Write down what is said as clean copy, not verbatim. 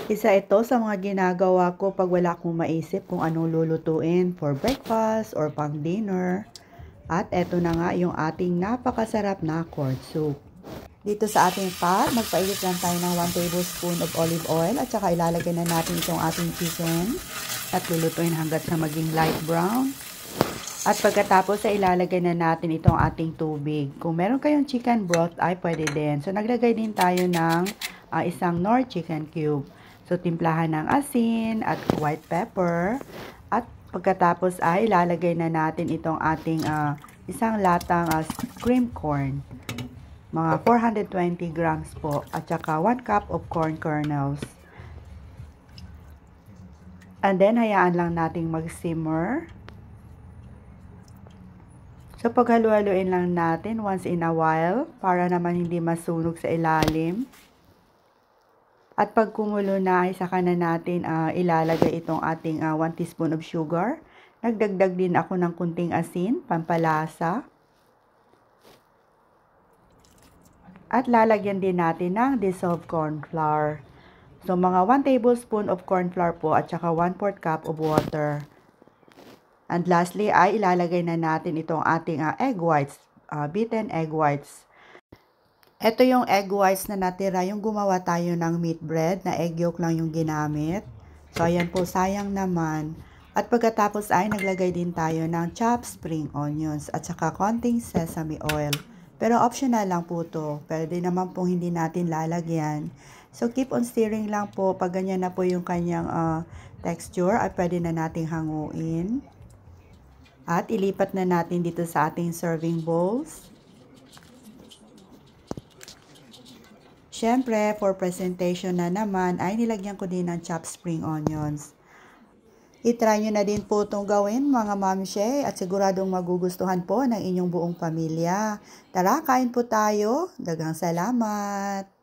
Isa ito sa mga ginagawa ko pag wala akong maisip kung anong lulutuin for breakfast or pang dinner. At eto na nga yung ating napakasarap na corn soup. Dito sa ating pot, magpainit lang tayo ng 1 tablespoon of olive oil at saka ilalagay na natin itong ating chicken at lulutuin hanggat sa maging light brown. At pagkatapos ay ilalagay na natin itong ating tubig. Kung meron kayong chicken broth ay pwede din. So naglagay din tayo ng isang Knorr chicken cube. So timplahan ng asin at white pepper. At pagkatapos ay ilalagay na natin itong ating isang latang cream corn. Mga 420 grams po. At saka 1 cup of corn kernels. And then hayaan lang nating mag-simmer. So, paghalo-haluin lang natin once in a while para naman hindi masunog sa ilalim. At pag kumulo na, ay saka na natin ilalagay itong ating 1 teaspoon of sugar. Nagdagdag din ako ng kunting asin, pampalasa. At lalagyan din natin ng dissolved corn flour. So, mga 1 tablespoon of corn flour po at saka 1/4 cup of water. And lastly ay ilalagay na natin itong ating egg whites, beaten egg whites. Ito yung egg whites na natira, yung gumawa tayo ng meat bread na egg yolk lang yung ginamit. So ayan po, sayang naman. At pagkatapos ay naglagay din tayo ng chopped spring onions at saka konting sesame oil. Pero optional lang po to, pwede naman pong hindi natin lalagyan. So keep on stirring lang po, pag ganyan na po yung kanyang texture ay pwede na nating hanguin. At ilipat na natin dito sa ating serving bowls. Siyempre, for presentation na naman, ay nilagyan ko din ng chopped spring onions. I-try nyo na din po itong gawin mga mamshe at siguradong magugustuhan po ng inyong buong pamilya. Tara, kain po tayo. Daghang salamat!